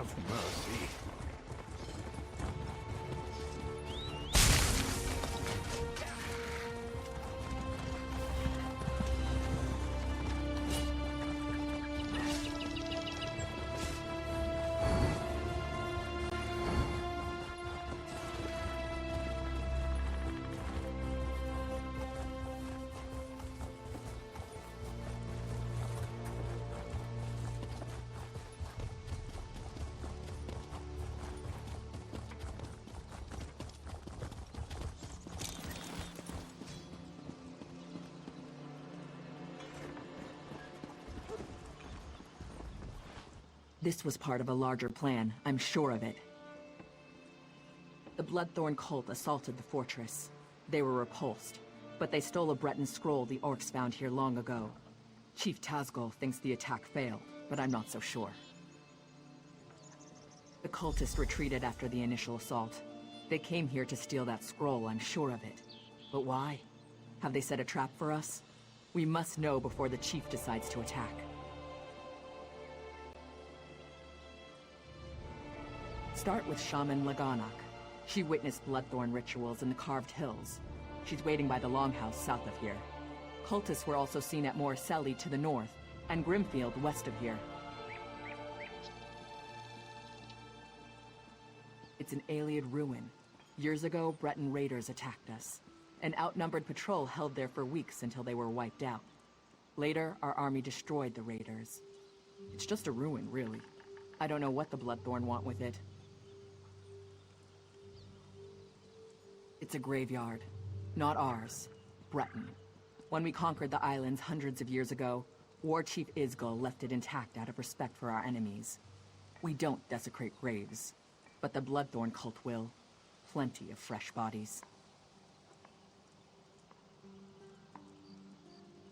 Have mercy. This was part of a larger plan, I'm sure of it. The Bloodthorn cult assaulted the fortress. They were repulsed, but they stole a Breton scroll the orcs found here long ago. Chief Tazgol thinks the attack failed, but I'm not so sure. The cultists retreated after the initial assault. They came here to steal that scroll, I'm sure of it. But why? Have they set a trap for us? We must know before the chief decides to attack. Start with Shaman Laganak. She witnessed Bloodthorn rituals in the Carved Hills. She's waiting by the Longhouse south of here. Cultists were also seen at Morcelli to the north, and Grimfield west of here. It's an Ayleid ruin. Years ago, Breton raiders attacked us. An outnumbered patrol held there for weeks until they were wiped out. Later, our army destroyed the raiders. It's just a ruin, really. I don't know what the Bloodthorn want with it. It's a graveyard. Not ours. Breton. When we conquered the islands hundreds of years ago, War Chief Isgul left it intact out of respect for our enemies. We don't desecrate graves, but the Bloodthorn cult will. Plenty of fresh bodies.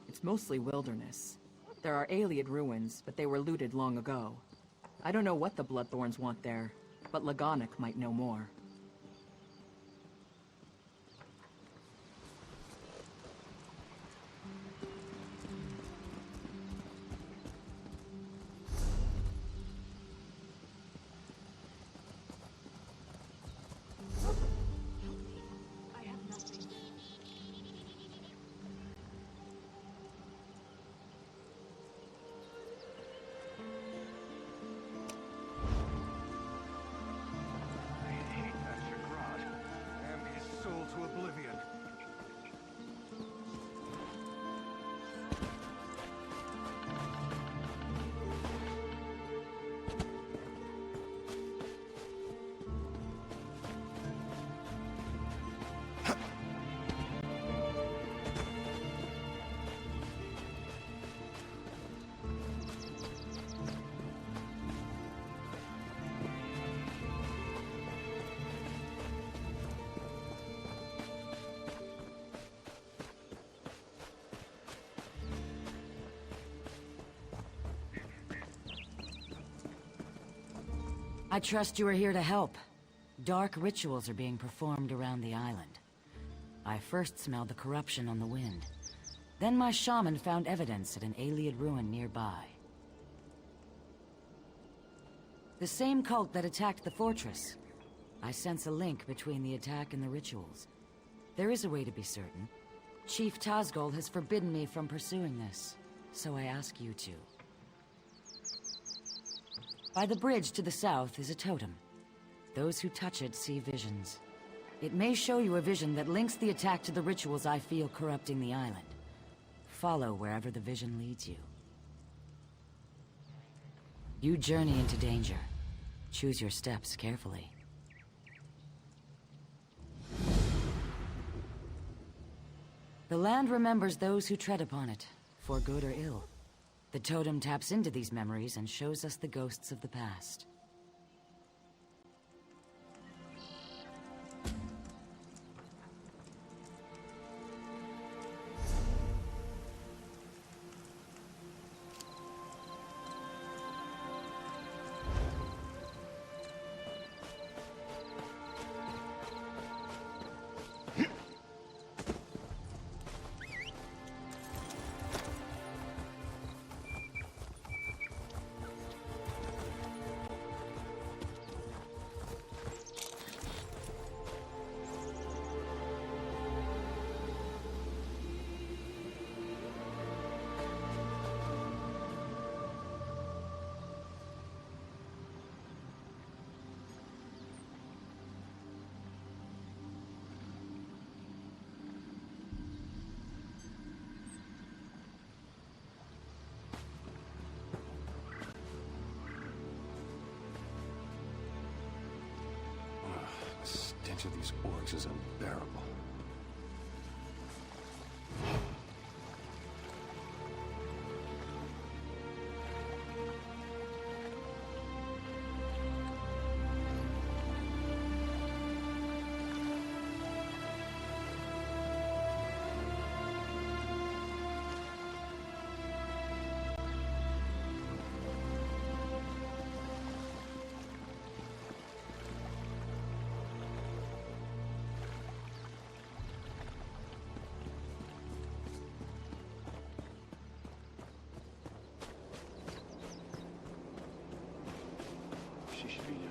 It's mostly wilderness. There are Ayleid ruins, but they were looted long ago. I don't know what the Bloodthorns want there, but Laganak might know more. I trust you are here to help. Dark rituals are being performed around the island. I first smelled the corruption on the wind. Then my shaman found evidence at an Ayleid ruin nearby. The same cult that attacked the fortress. I sense a link between the attack and the rituals. There is a way to be certain. Chief Tazgol has forbidden me from pursuing this, so I ask you to. By the bridge to the south is a totem. Those who touch it see visions. It may show you a vision that links the attack to the rituals I feel corrupting the island. Follow wherever the vision leads you. You journey into danger. Choose your steps carefully. The land remembers those who tread upon it, for good or ill. The totem taps into these memories and shows us the ghosts of the past. to these orcs is unbearable. She should be nearby.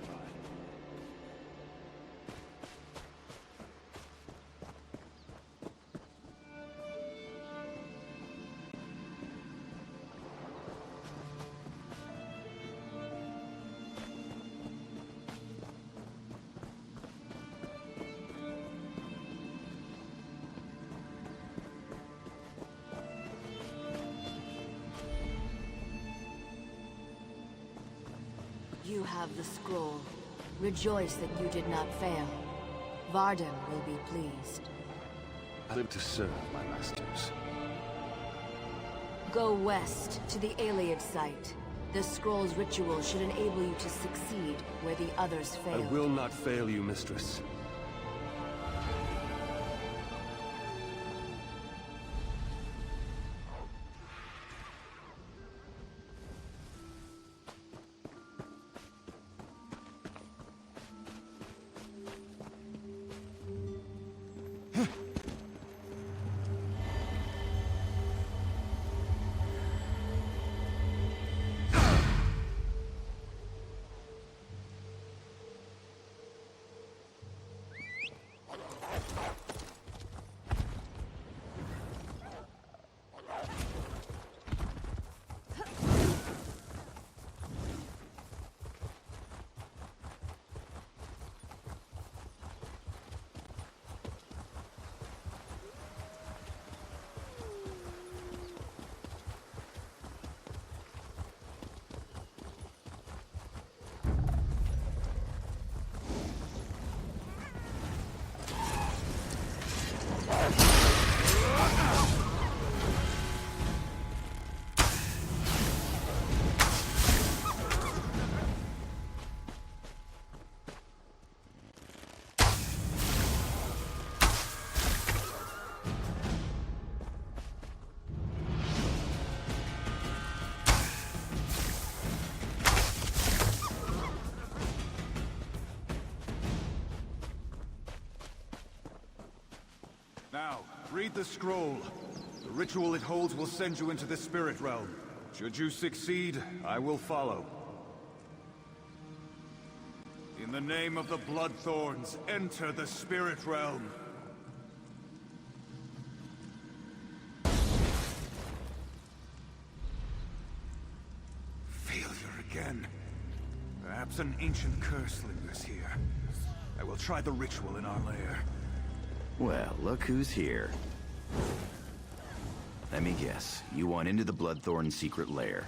You have the scroll. Rejoice that you did not fail. Warden will be pleased. I live to serve my masters. Go west to the Iliad site. The scroll's ritual should enable you to succeed where the others I failed. will not fail you, mistress. Now, read the scroll. The ritual it holds will send you into the spirit realm. Should you succeed, I will follow. In the name of the Bloodthorns, enter the spirit realm. Failure again. Perhaps an ancient curse lingers here. I will try the ritual in our lair. Well, look who's here. Let me guess, you want into the Bloodthorn secret lair.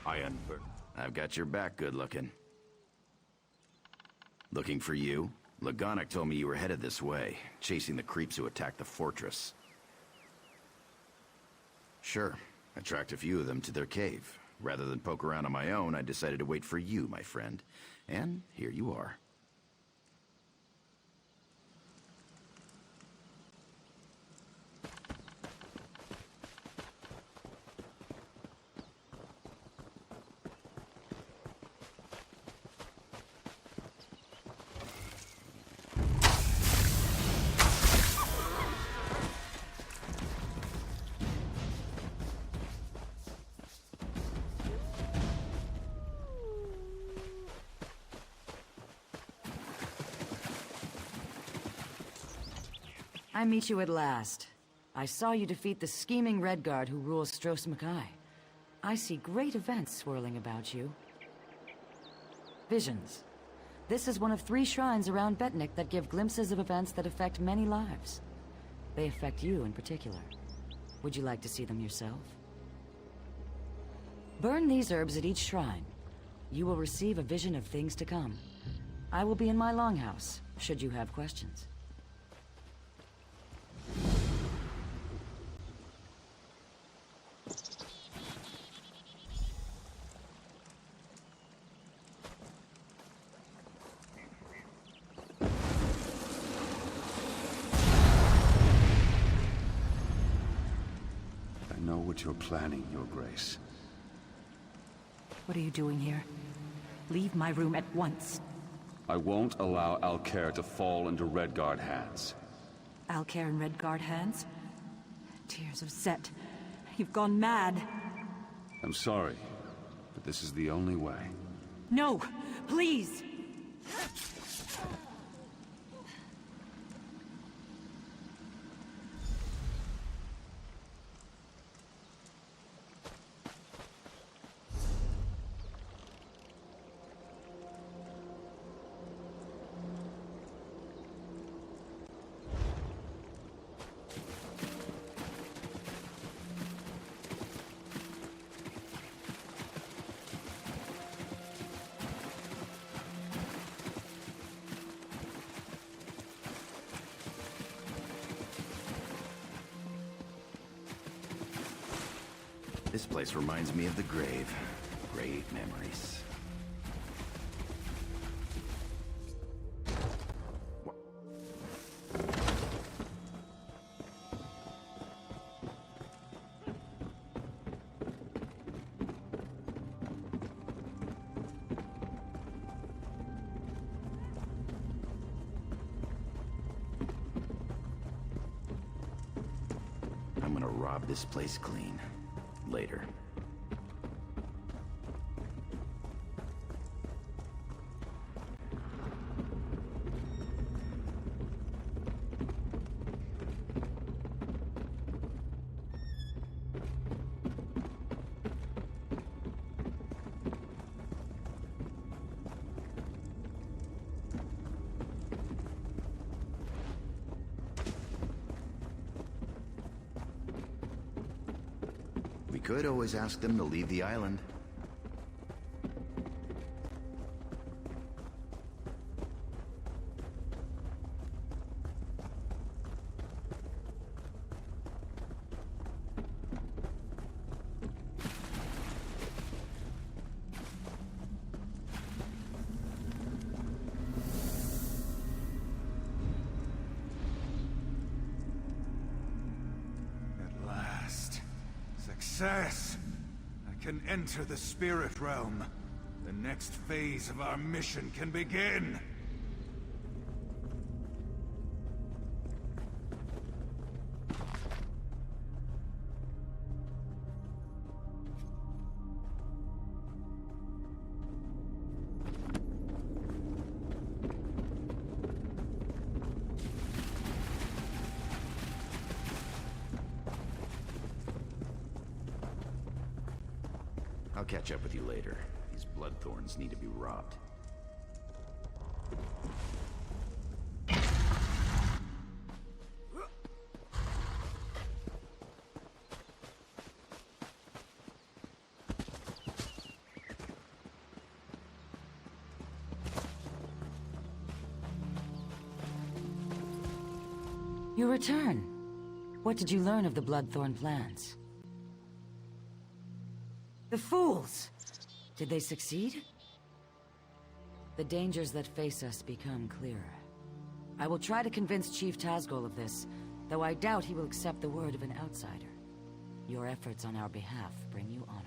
I've got your back, good looking. Looking for you? Lagonic told me you were headed this way, chasing the creeps who attacked the fortress. Sure, I tracked a few of them to their cave. Rather than poke around on my own, I decided to wait for you, my friend. And here you are. I meet you at last. I saw you defeat the scheming Redguard who rules Stros Mackay. I see great events swirling about you. Visions. This is one of 3 shrines around Betnik that give glimpses of events that affect many lives. They affect you in particular. Would you like to see them yourself? Burn these herbs at each shrine. You will receive a vision of things to come. I will be in my longhouse, should you have questions. I know what you're planning, Your Grace. What are you doing here? Leave my room at once. I won't allow Alcair to fall into Redguard hands. Alcair in Redguard hands? Tears of Set. You've gone mad. I'm sorry, but this is the only way. No! Please! This place reminds me of the grave. Great memories. I'm gonna rob this place clean. Later. We could always ask them to leave the island. At last. Success! I can enter the spirit realm. The next phase of our mission can begin! I'll catch up with you later. These Bloodthorns need to be robbed. You return. What did you learn of the Bloodthorn plans? The fools! Did they succeed? The dangers that face us become clearer. I will try to convince Chief Tazgol of this, though I doubt he will accept the word of an outsider. Your efforts on our behalf bring you honor.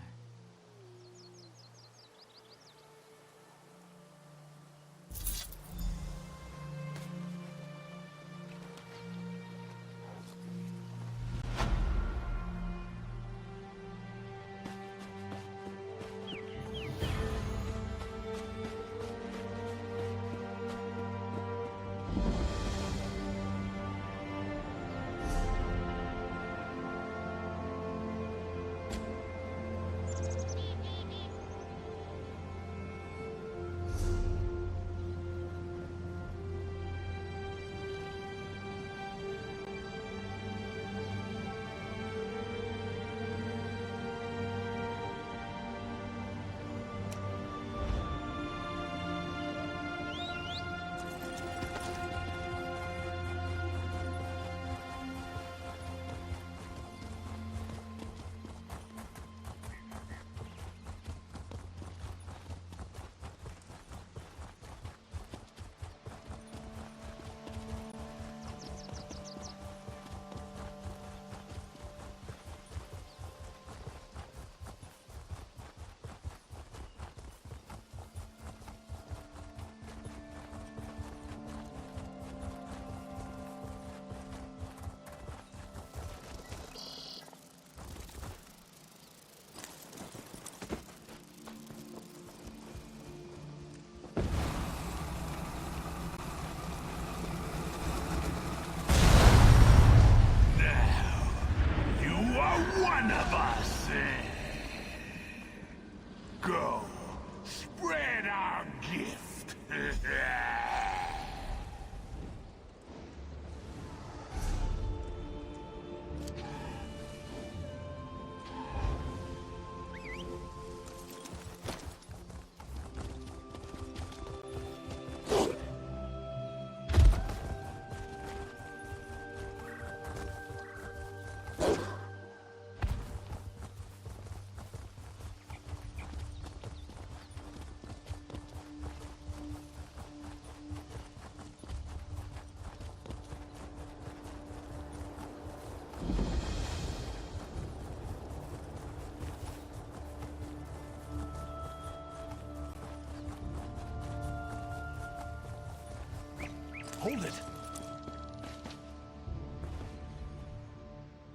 Hold it!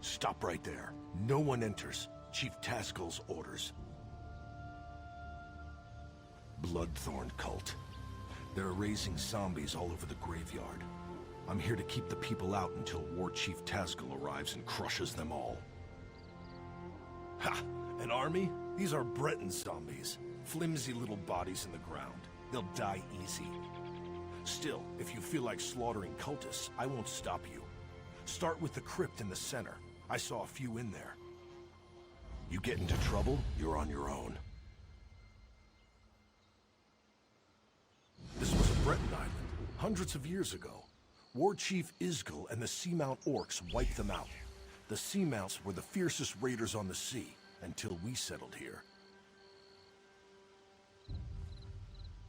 Stop right there. No one enters. Chief Tazgul's orders. Bloodthorn cult. They're raising zombies all over the graveyard. I'm here to keep the people out until War Chief Tazgul arrives and crushes them all. Ha! An army? These are Breton zombies. Flimsy little bodies in the ground. They'll die easy. Still, if you feel like slaughtering cultists, I won't stop you. Start with the crypt in the center. I saw a few in there. You get into trouble, you're on your own. This was a Breton island, hundreds of years ago. War Chief Isgul and the Seamount Orcs wiped them out. The Seamounts were the fiercest raiders on the sea, until we settled here.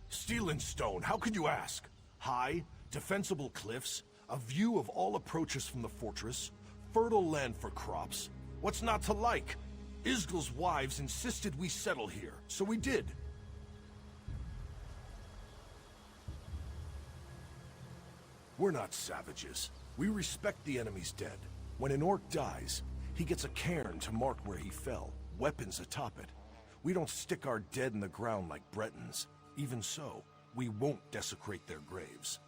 Steel and stone, how could you ask? High, defensible cliffs, a view of all approaches from the fortress, fertile land for crops. What's not to like? Isgul's wives insisted we settle here, so we did. We're not savages. We respect the enemy's dead. When an orc dies, he gets a cairn to mark where he fell, weapons atop it. We don't stick our dead in the ground like Bretons. Even so, we won't desecrate their graves.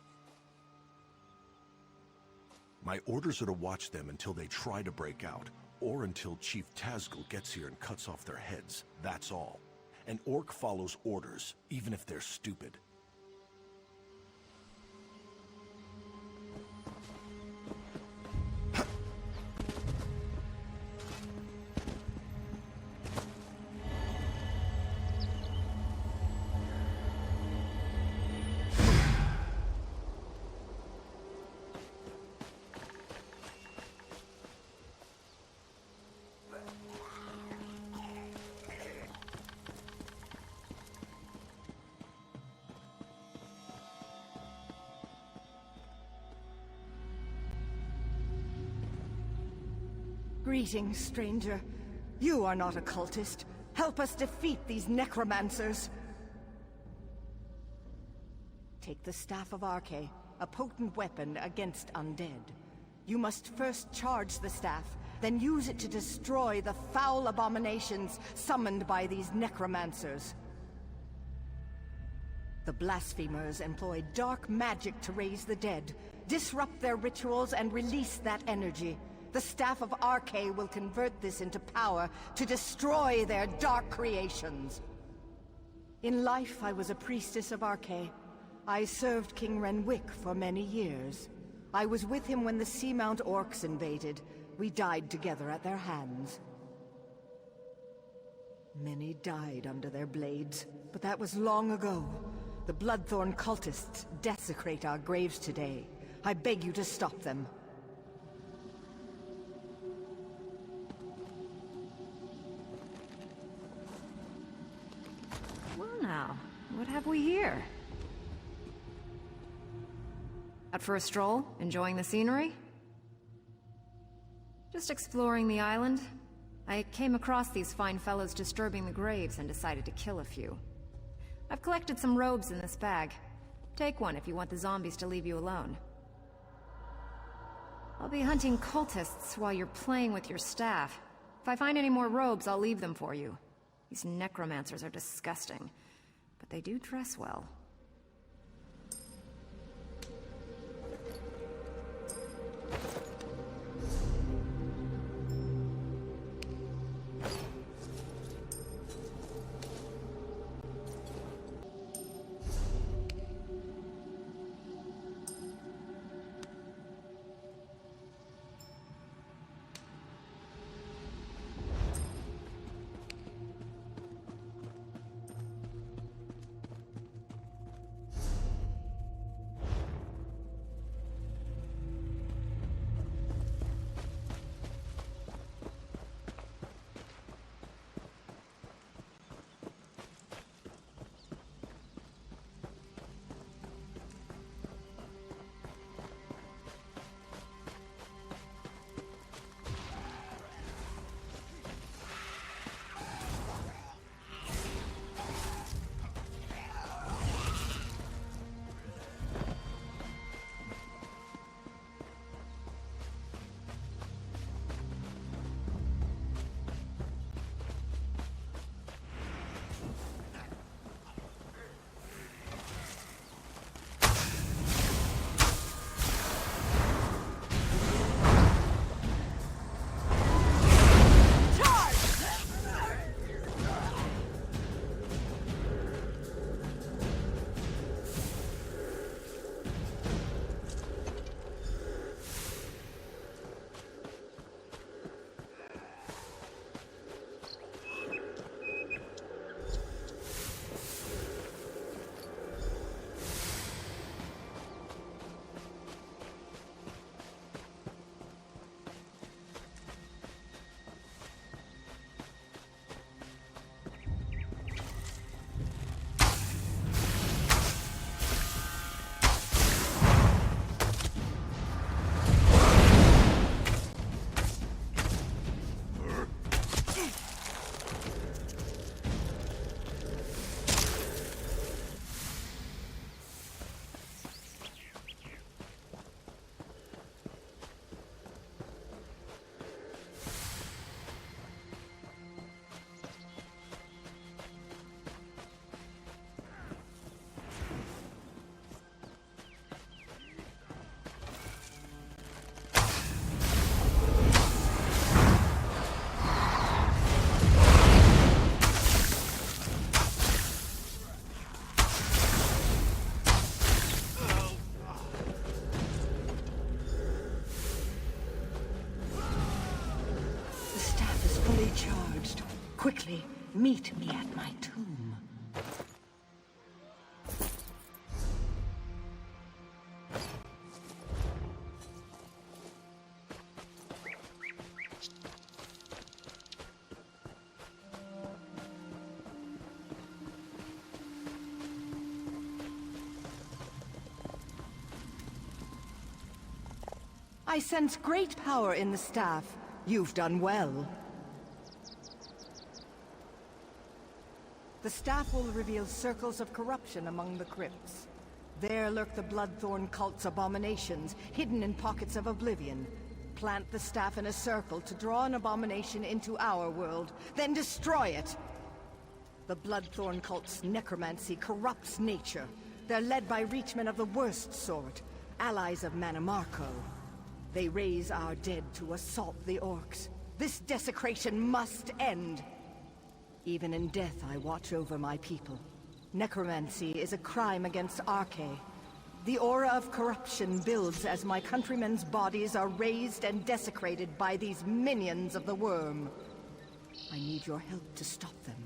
My orders are to watch them until they try to break out, or until Chief Tazgul gets here and cuts off their heads. That's all. An orc follows orders, even if they're stupid. Greetings, stranger. You are not a cultist. Help us defeat these necromancers. Take the Staff of Arche, a potent weapon against undead. You must first charge the staff, then use it to destroy the foul abominations summoned by these necromancers. The blasphemers employ dark magic to raise the dead, disrupt their rituals, and release that energy. The Staff of Arche will convert this into power to destroy their dark creations. In life, I was a priestess of Arche. I served King Renwick for many years. I was with him when the Seamount Orcs invaded. We died together at their hands. Many died under their blades, but that was long ago. The Bloodthorn cultists desecrate our graves today. I beg you to stop them. Now, what have we here? Out for a stroll? Enjoying the scenery? Just exploring the island. I came across these fine fellows disturbing the graves and decided to kill a few. I've collected some robes in this bag. Take one if you want the zombies to leave you alone. I'll be hunting cultists while you're playing with your staff. If I find any more robes, I'll leave them for you. These necromancers are disgusting. But they do dress well. quickly. Meet me at my tomb. I sense great power in the staff. You've done well. The staff will reveal circles of corruption among the crypts. There lurk the Bloodthorn cult's abominations, hidden in pockets of oblivion. Plant the staff in a circle to draw an abomination into our world, then destroy it! The Bloodthorn cult's necromancy corrupts nature. They're led by reachmen of the worst sort, allies of Manamarco. They raise our dead to assault the orcs. This desecration must end! Even in death, I watch over my people. Necromancy is a crime against Arche. The aura of corruption builds as my countrymen's bodies are raised and desecrated by these minions of the worm. I need your help to stop them.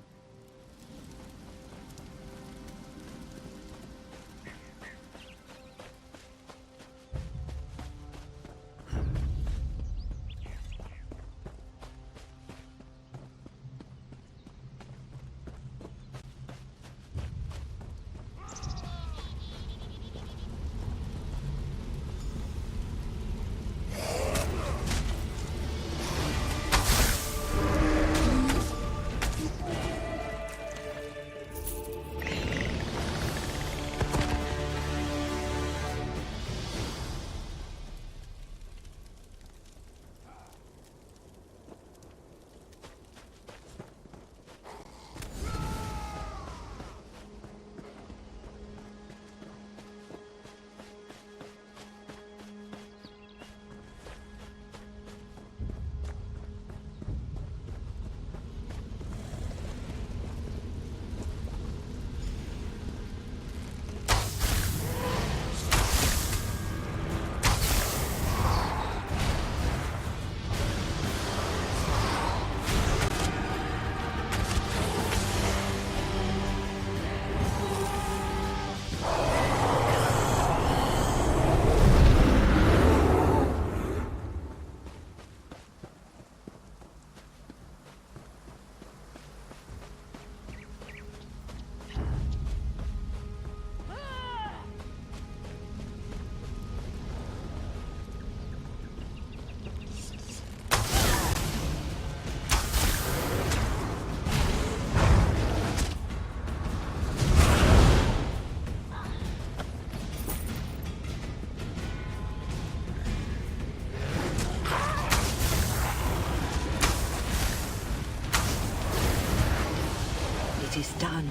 It is done.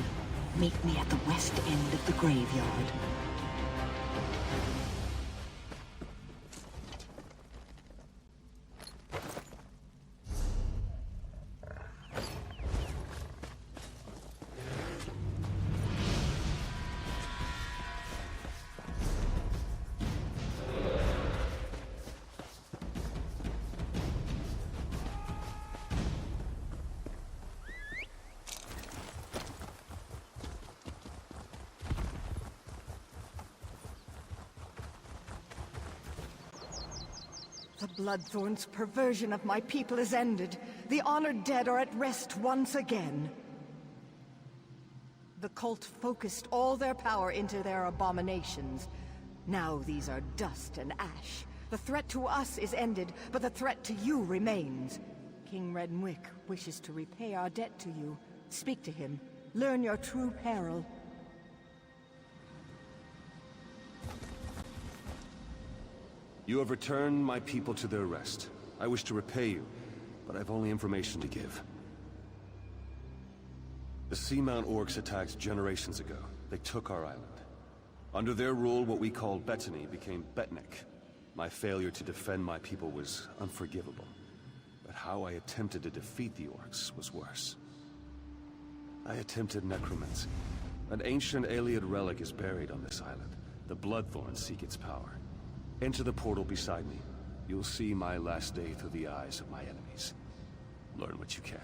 Meet me at the west end of the graveyard. The Bloodthorn's perversion of my people is ended. The honored dead are at rest once again. The cult focused all their power into their abominations. Now these are dust and ash. The threat to us is ended, but the threat to you remains. King Redwick wishes to repay our debt to you. Speak to him. Learn your true peril. You have returned my people to their rest. I wish to repay you, but I've only information to give. The Seamount Orcs attacked generations ago. They took our island. Under their rule, what we called Bettany became Betnik. My failure to defend my people was unforgivable. But how I attempted to defeat the Orcs was worse. I attempted necromancy. An ancient Ayleid relic is buried on this island. The Bloodthorns seek its power. Enter the portal beside me. You'll see my last day through the eyes of my enemies. Learn what you can.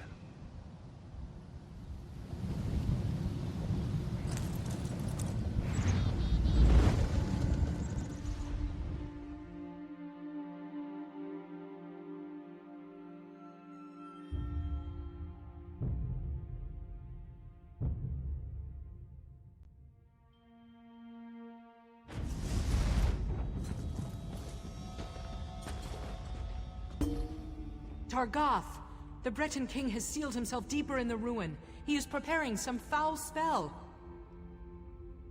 Targoth! The Breton king has sealed himself deeper in the ruin. He is preparing some foul spell.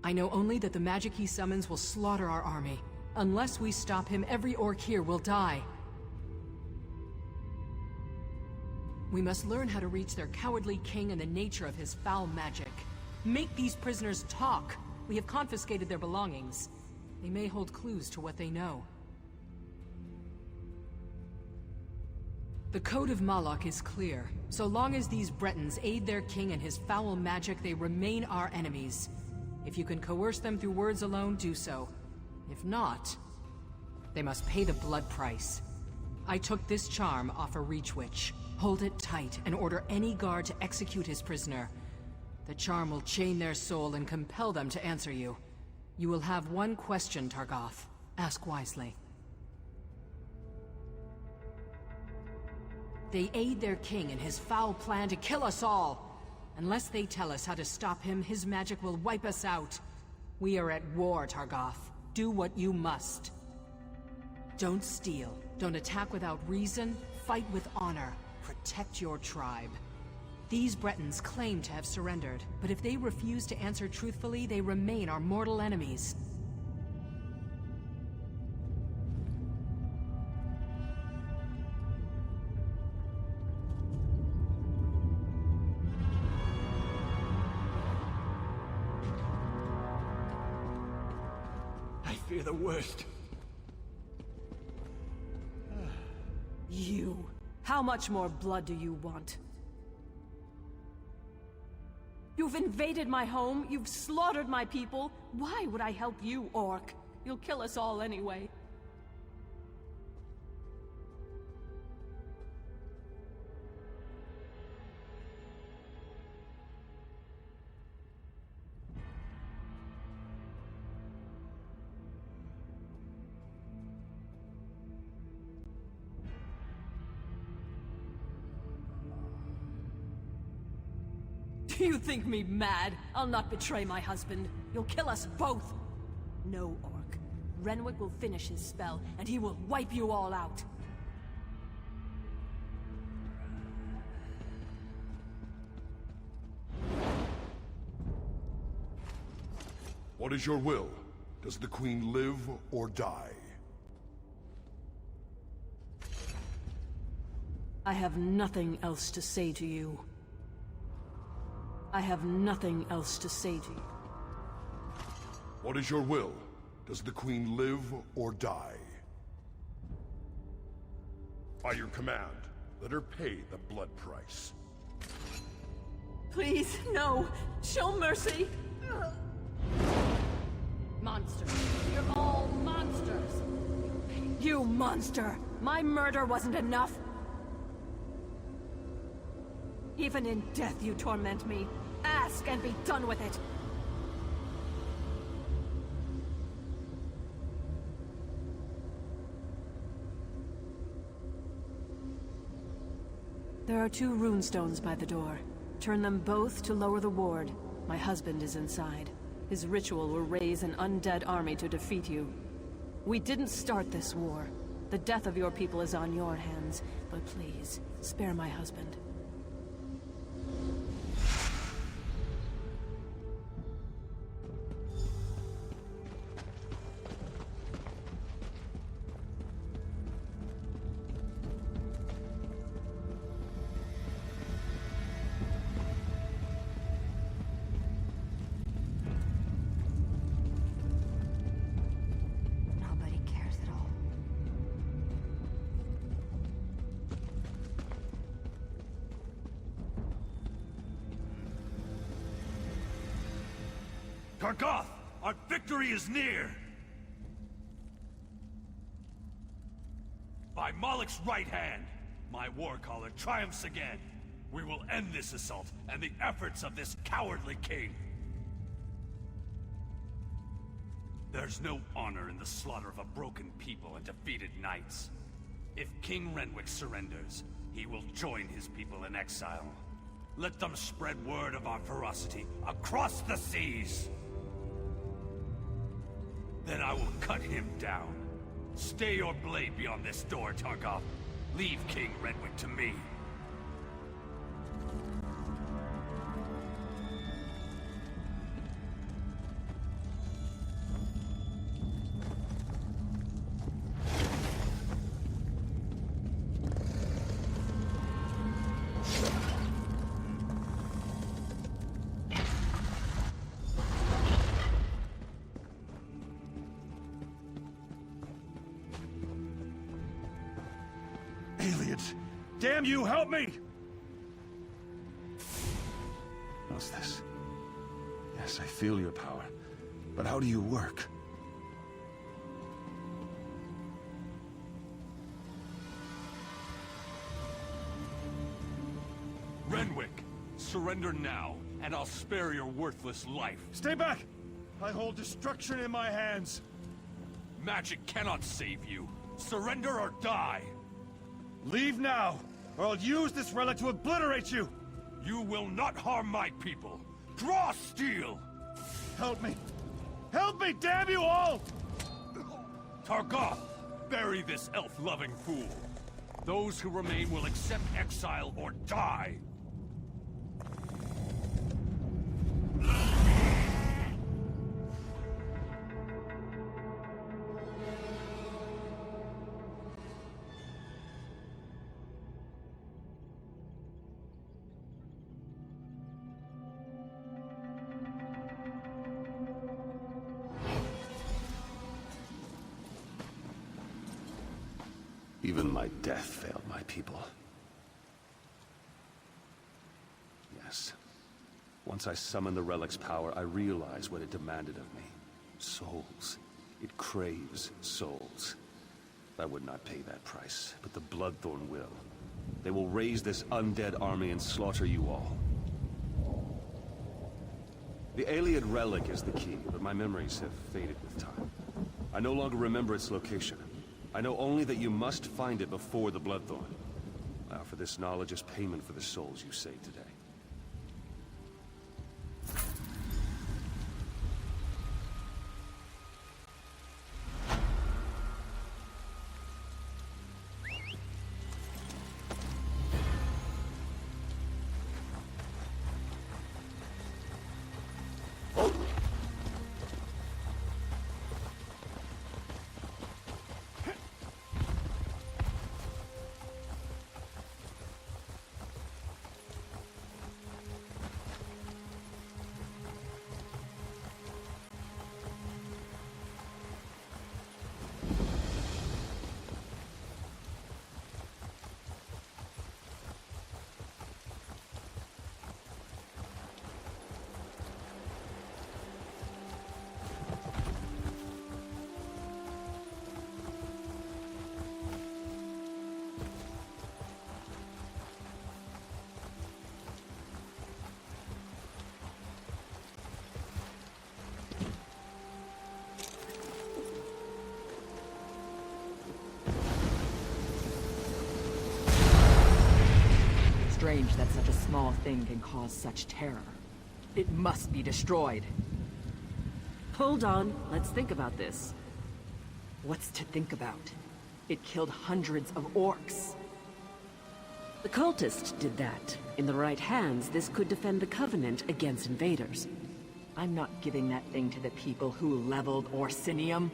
I know only that the magic he summons will slaughter our army. Unless we stop him, every orc here will die. We must learn how to reach their cowardly king and the nature of his foul magic. Make these prisoners talk. We have confiscated their belongings. They may hold clues to what they know. The Code of Malak is clear. So long as these Bretons aid their king and his foul magic, they remain our enemies. If you can coerce them through words alone, do so. If not, they must pay the blood price. I took this charm off a Reach Witch. Hold it tight and order any guard to execute his prisoner. The charm will chain their soul and compel them to answer you. You will have one question, Targoth. Ask wisely. They aid their king in his foul plan to kill us all. Unless they tell us how to stop him, his magic will wipe us out. We are at war, Targoth. Do what you must. Don't steal. Don't attack without reason. Fight with honor. Protect your tribe. These Bretons claim to have surrendered, but if they refuse to answer truthfully, they remain our mortal enemies. I fear the worst. You. How much more blood do you want? You've invaded my home, you've slaughtered my people. Why would I help you, orc? You'll kill us all anyway. Do you think me mad? I'll not betray my husband. You'll kill us both. No, orc. Renwick will finish his spell, and he will wipe you all out. What is your will? Does the Queen live or die? I have nothing else to say to you. I have nothing else to say to you. What is your will? Does the Queen live or die? By your command, let her pay the blood price. Please, no! Show mercy! Monsters. You're all monsters! You monster! My murder wasn't enough! Even in death you torment me. Ask and be done with it! There are 2 runestones by the door. Turn them both to lower the ward. My husband is inside. His ritual will raise an undead army to defeat you. We didn't start this war. The death of your people is on your hands. But please, spare my husband. Nobody cares at all. Targoth! Our victory is near! By Malak's right hand, my warcaller triumphs again. We will end this assault and the efforts of this cowardly king. There's no honor in the slaughter of a broken people and defeated knights. If King Renwick surrenders, he will join his people in exile. Let them spread word of our ferocity across the seas! Then I will cut him down. Stay your blade beyond this door, Targoth. Leave King Renwick to me. Aliens! Damn you, help me! What's this? Yes, I feel your power. But how do you work? Renwick, surrender now, and I'll spare your worthless life. Stay back! I hold destruction in my hands. Magic cannot save you. Surrender or die! Leave now, or I'll use this relic to obliterate you! You will not harm my people! Draw steel! Help me! Help me, damn you all! Targoth, bury this elf-loving fool. Those who remain will accept exile or die. Even my death failed my people. Yes. Once I summoned the relic's power, I realized what it demanded of me. Souls. It craves souls. I would not pay that price, but the Bloodthorn will. They will raise this undead army and slaughter you all. The Ayleid relic is the key, but my memories have faded with time. I no longer remember its location. I know only that you must find it before the Bloodthorn. I offer this knowledge as payment for the souls you saved today. Strange that such a small thing can cause such terror. It must be destroyed. Hold on, let's think about this. What's to think about? It killed hundreds of orcs. The cultist did that. In the right hands, this could defend the Covenant against invaders. I'm not giving that thing to the people who leveled Orsinium.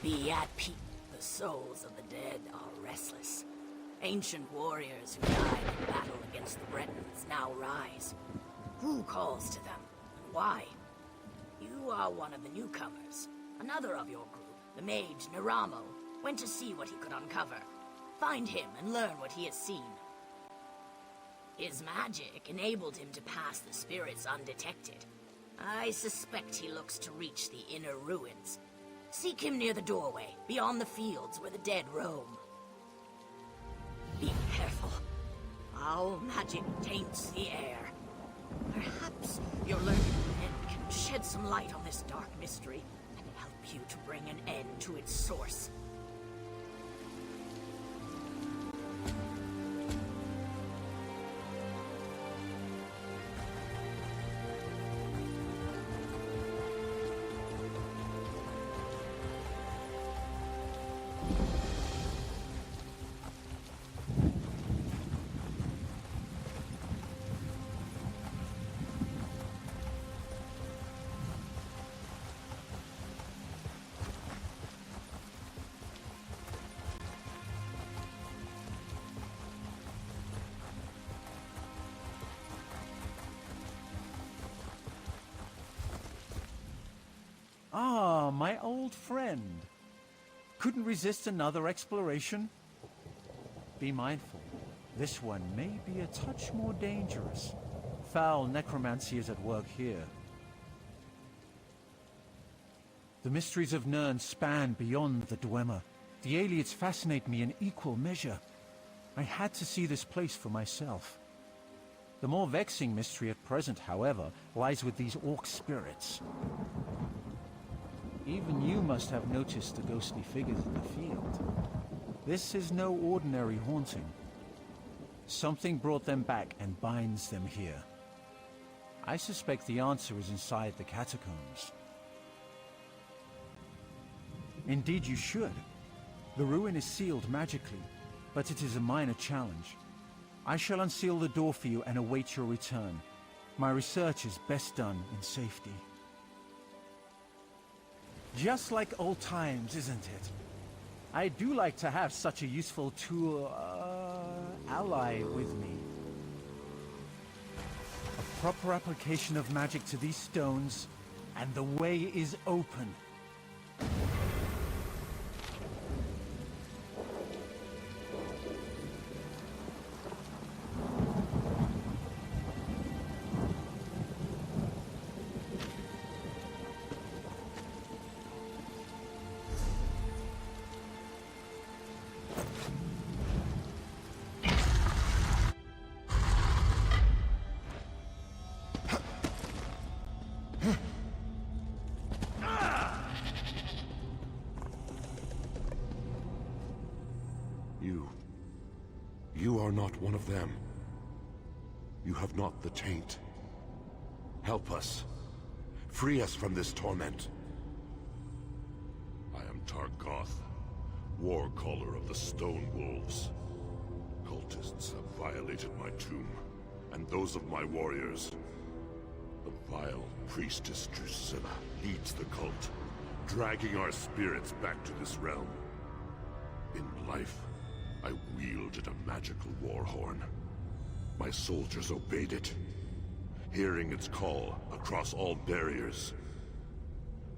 Be at peace. The souls of the dead are restless. Ancient warriors who died in battle against the Bretons now rise. Who calls to them, and why? You are one of the newcomers. Another of your group, the mage Naramo, went to see what he could uncover. Find him and learn what he has seen. His magic enabled him to pass the spirits undetected. I suspect he looks to reach the inner ruins. Seek him near the doorway, beyond the fields where the dead roam. Be careful. Foul magic taints the air. Perhaps your learned men can shed some light on this dark mystery and help you to bring an end to its source. Ah, my old friend. Couldn't resist another exploration? Be mindful. This one may be a touch more dangerous. Foul necromancy is at work here. The mysteries of Nirn span beyond the Dwemer. The aliens fascinate me in equal measure. I had to see this place for myself. The more vexing mystery at present, however, lies with these orc spirits. Even you must have noticed the ghostly figures in the field. This is no ordinary haunting. Something brought them back and binds them here. I suspect the answer is inside the catacombs. Indeed you should. The ruin is sealed magically, but it is a minor challenge. I shall unseal the door for you and await your return. My research is best done in safety. Just like old times, isn't it? I do like to have such a useful tool, ally with me. A proper application of magic to these stones, and the way is open. You are not one of them. You have not the taint. Help us. Free us from this torment. I am Targoth, war caller of the Stone Wolves. Cultists have violated my tomb, and those of my warriors. The vile priestess Drusilla leads the cult, dragging our spirits back to this realm. In life, I wielded a magical war horn. My soldiers obeyed it, hearing its call across all barriers.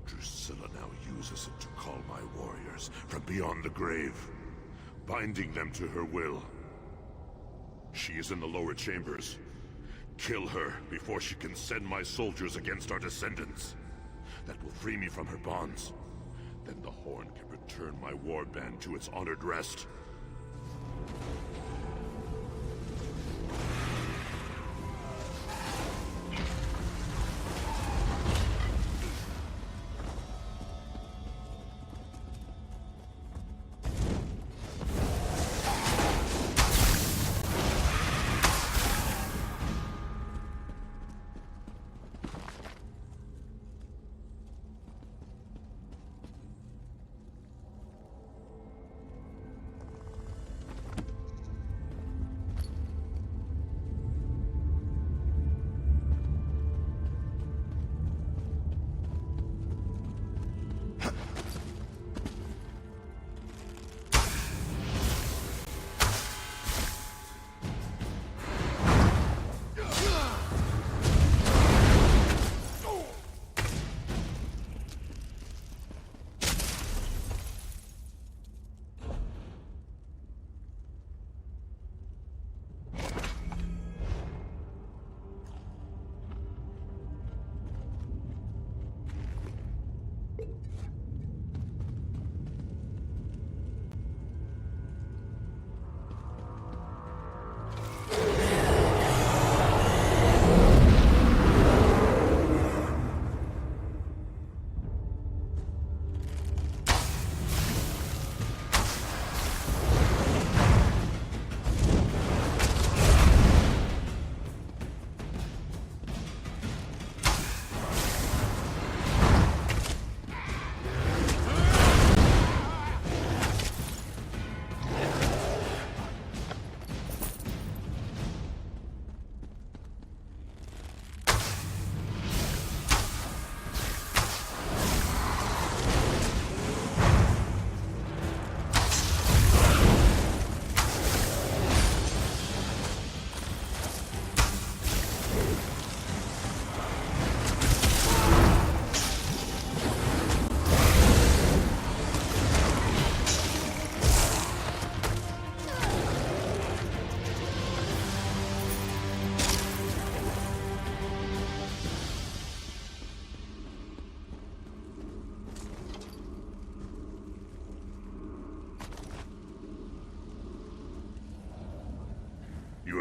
Drusilla now uses it to call my warriors from beyond the grave, binding them to her will. She is in the lower chambers. Kill her before she can send my soldiers against our descendants. That will free me from her bonds. Then the horn can return my warband to its honored rest.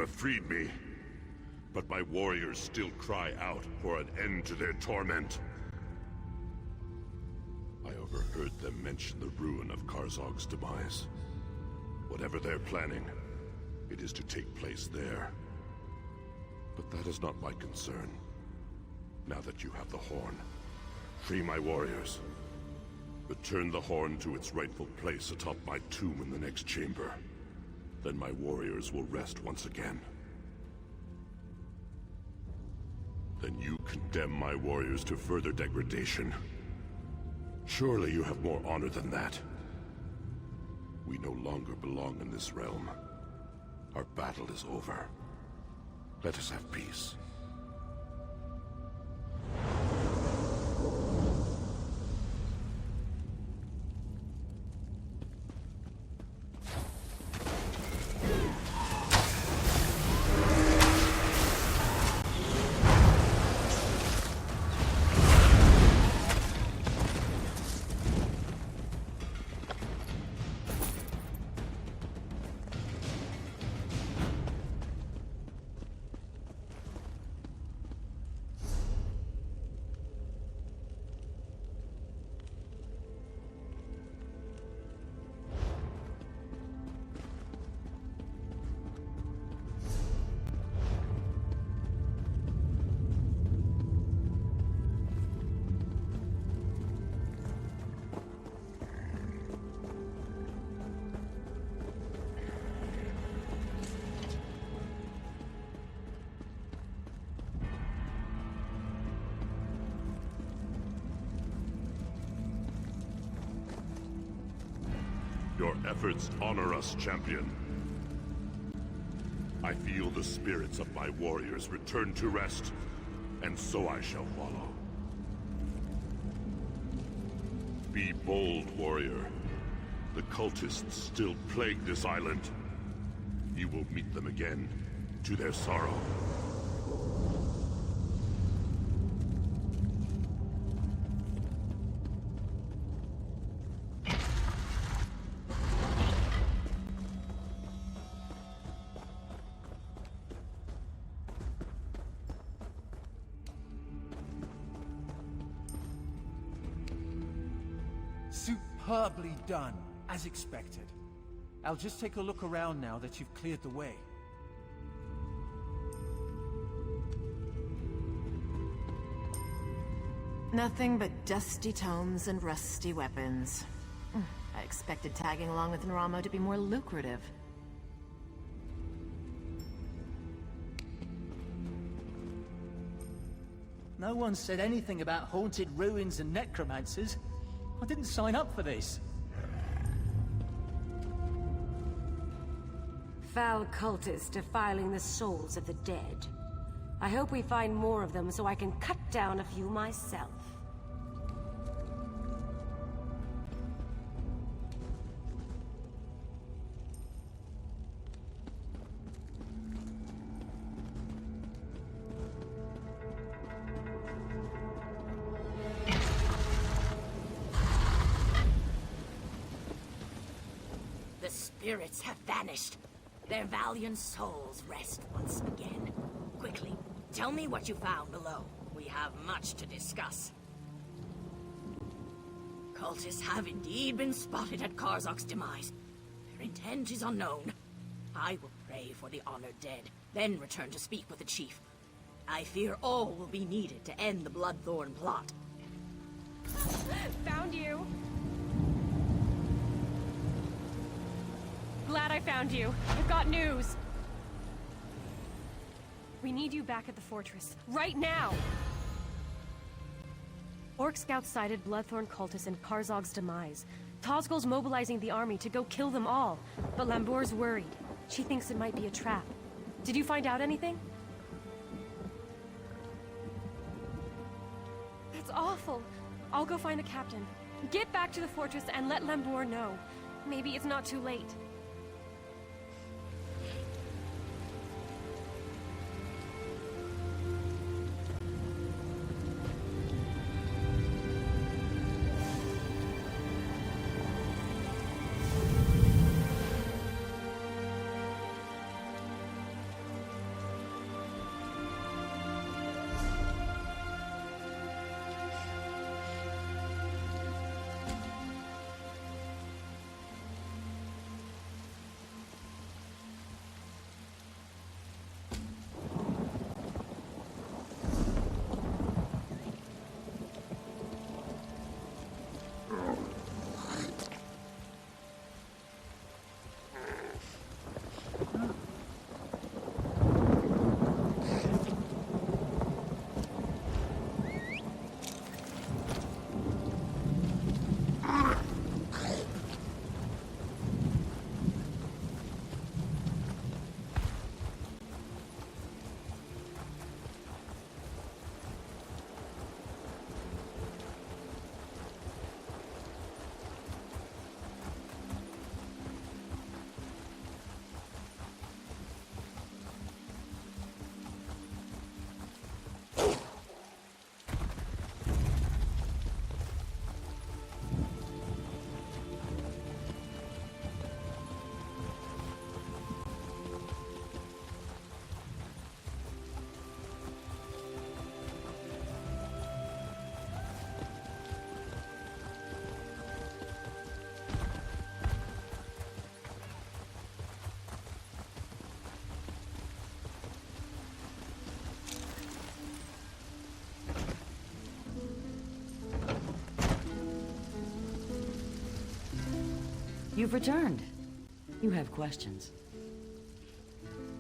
have freed me, but my warriors still cry out for an end to their torment. I overheard them mention the ruin of Karzog's demise. Whatever they're planning, it is to take place there. But that is not my concern. Now that you have the horn, free my warriors. Return the horn to its rightful place atop my tomb in the next chamber. Then my warriors will rest once again. Then you condemn my warriors to further degradation. Surely you have more honor than that. We no longer belong in this realm. Our battle is over. Let us have peace. Your efforts honor us, champion. I feel the spirits of my warriors return to rest, and so I shall follow. Be bold, warrior. The cultists still plague this island. You will meet them again, to their sorrow. Superbly done, as expected. I'll just take a look around now that you've cleared the way. Nothing but dusty tomes and rusty weapons. I expected tagging along with Naramo to be more lucrative. No one said anything about haunted ruins and necromancers. I didn't sign up for this. Foul cultists defiling the souls of the dead. I hope we find more of them so I can cut down a few myself. The spirits have vanished. Their valiant souls rest once again. Quickly, tell me what you found below. We have much to discuss. Cultists have indeed been spotted at Karzog's demise. Their intent is unknown. I will pray for the honored dead, then return to speak with the chief. I fear all will be needed to end the Bloodthorn Plot. Found you! Glad I found you. I've got news. We need you back at the fortress. Right now! Orc scouts sighted Bloodthorn cultists and Karzog's demise. Tozgol's mobilizing the army to go kill them all, but Lambour's worried. She thinks it might be a trap. Did you find out anything? That's awful. I'll go find the captain. Get back to the fortress and let Lambour know. Maybe it's not too late. You've returned. You have questions.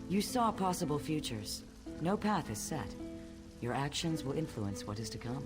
You saw possible futures. No path is set. Your actions will influence what is to come.